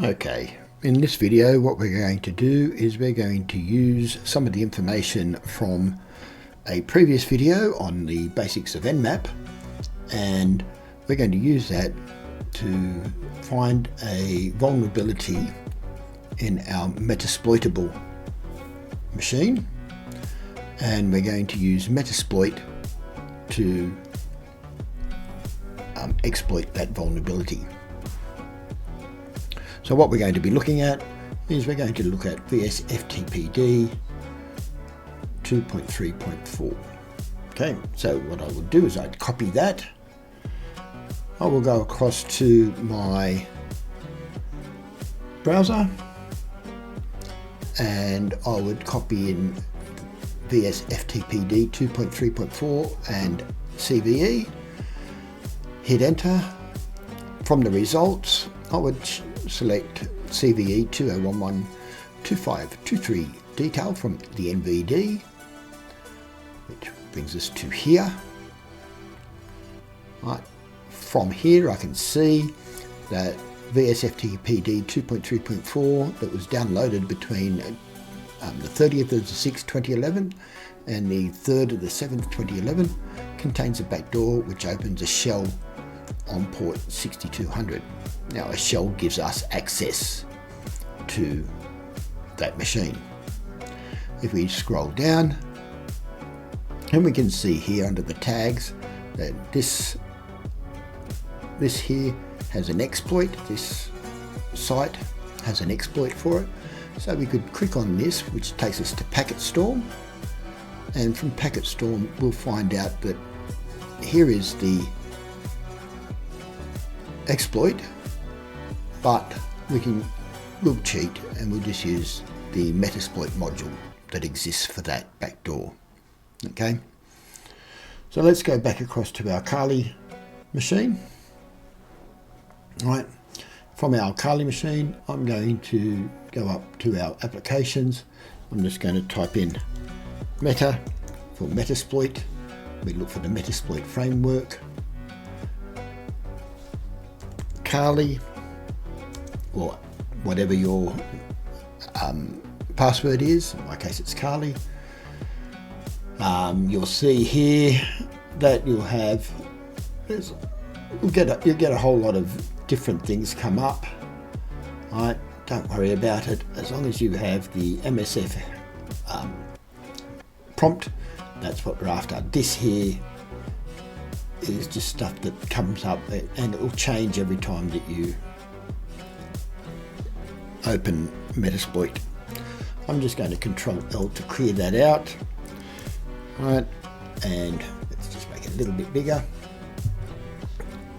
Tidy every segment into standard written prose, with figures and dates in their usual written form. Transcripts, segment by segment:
Okay, in this video what we're going to do is we're going to use some of the information from a previous video on the basics of Nmap, and we're going to use that to find a vulnerability in our Metasploitable machine, and we're going to use Metasploit to exploit that vulnerability. So what we're going to be looking at is we're going to look at vsftpd 2.3.4. Okay, so what I will do is I'd copy that. I will go across to my browser and I would copy in vsftpd 2.3.4 and CVE, hit enter. From the results I would select CVE 20112523 detail from the NVD, which brings us to here. Right. From here I can see that vsftpd 2.3.4 that was downloaded between the 30th of the 6th 2011 and the 3rd of the 7th 2011 contains a backdoor which opens a shell on port 6200. Now a shell gives us access to that machine. If we scroll down, and we can see here under the tags that this here has an exploit. This site has an exploit for it. So we could click on this, which takes us to Packetstorm, and from Packetstorm we'll find out that here is the exploit, but we'll cheat and we'll just use the Metasploit module that exists for that backdoor. Okay, so let's go back across to our Kali machine. Right, from our Kali machine I'm going to go up to our applications. I'm just going to type in Meta for Metasploit. We look for the Metasploit Framework, Kali, or whatever your password is. In my case it's Kali. You'll see here that you'll get a whole lot of different things come up. Alright, don't worry about it as long as you have the MSF prompt. That's what we're after. This here is just stuff that comes up and it will change every time that you open Metasploit. I'm just going to Control L to clear that out. Right, and let's just make it a little bit bigger.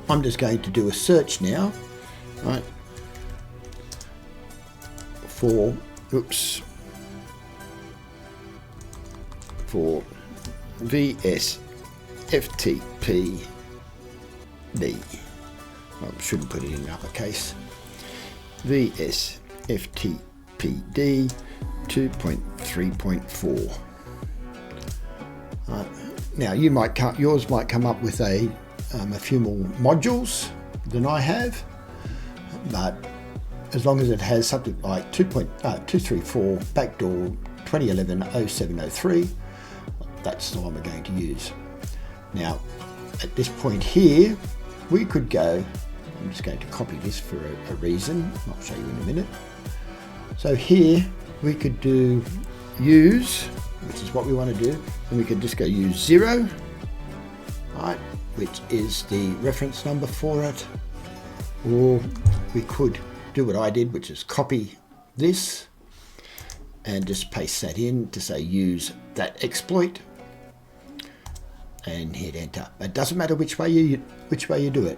I'm just going to do a search now, right, for vsftpd. I shouldn't put it in uppercase. vsftpd 2.3.4. Now yours might come up with a few more modules than I have, but as long as it has something like 2.234 backdoor 2011-0703, that's the one we're going to use. Now at this point here we could go, I'm just going to copy this for a reason, I'll show you in a minute. So here we could do use, which is what we want to do, and we could just go use 0, right, which is the reference number for it, or we could do what I did, which is copy this and just paste that in to say use that exploit and hit enter. It doesn't matter which way you do it.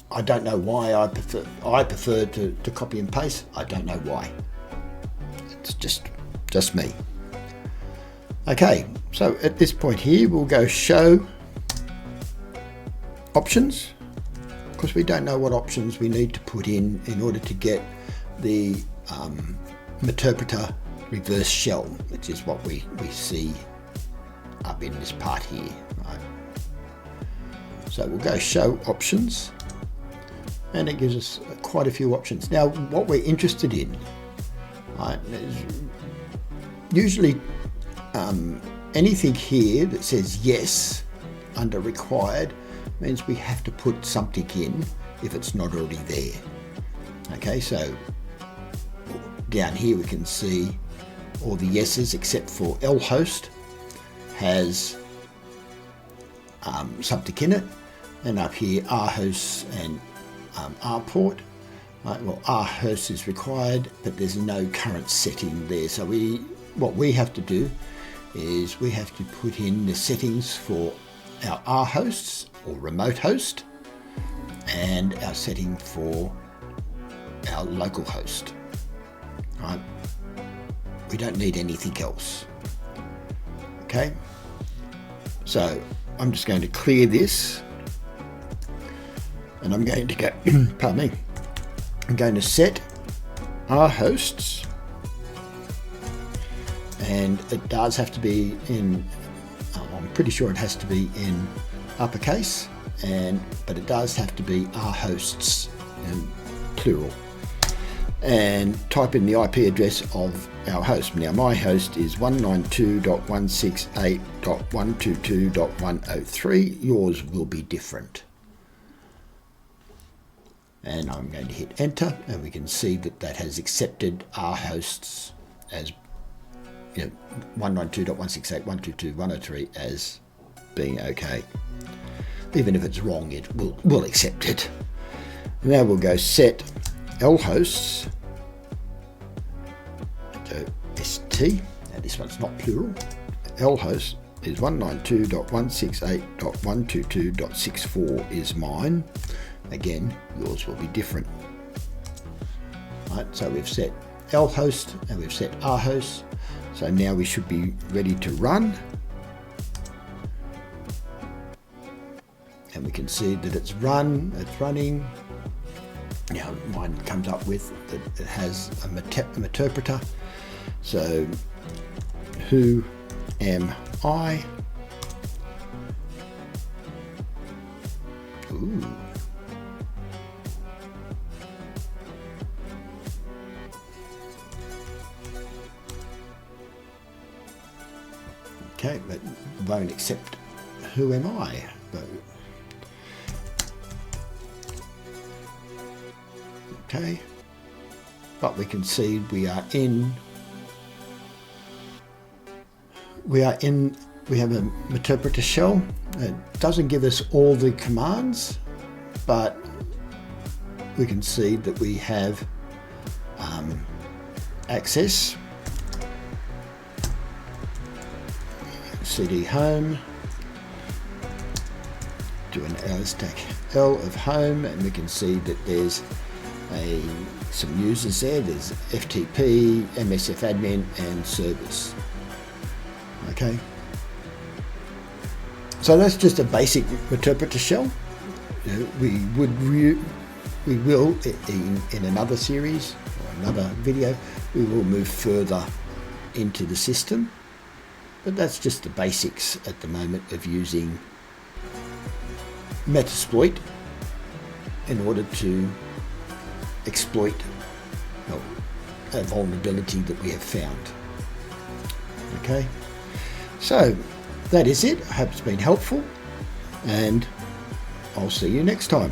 I don't know why I prefer to copy and paste. I don't know why. It's just me. Okay, so at this point here we'll go show options, because we don't know what options we need to put in order to get the Meterpreter reverse shell, which is what we see up in this part here. Right. So we'll go show options, and it gives us quite a few options. Now, what we're interested in, right, is usually anything here that says yes under required means we have to put something in if it's not already there. Okay, so down here we can see all the yeses except for lhost has something in it, and up here rhost and rport. Right, well, rhost is required, but there's no current setting there. So what we have to do is we have to put in the settings for our rhosts or remote host and our setting for our local host. Right? We don't need anything else. Okay, so I'm just going to clear this, and I'm going to go, pardon me, I'm going to set our hosts, and it does have to be in, I'm pretty sure it has to be in uppercase, but it does have to be our hosts in plural. And type in the IP address of our host. Now my host is 192.168.122.103. Yours will be different. And I'm going to hit enter, and we can see that that has accepted our hosts as 192.168.122.103 as being okay. Even if it's wrong, it will accept it. Now we'll go set lhosts, so st, now this one's not plural, lhost is 192.168.122.64 is mine. Again, yours will be different. Right, so we've set lhost and we've set rhost, so now we should be ready to run, and we can see that it's running. Now mine comes up with that it has a meterpreter. So who am I? Ooh. Okay, but won't accept who am I. Okay, but we can see we have a meterpreter shell. It doesn't give us all the commands, but we can see that we have access, cd home, do an stack L of home, and we can see that there's some users there. There's FTP, MSF admin, and servers. Okay, so that's just a basic meterpreter shell. We will in another series or another video, we will move further into the system, but that's just the basics at the moment of using Metasploit in order to exploit a vulnerability that we have found. Okay, so that is it. I hope it's been helpful, and I'll see you next time.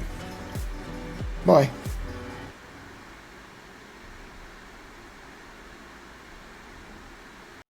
Bye.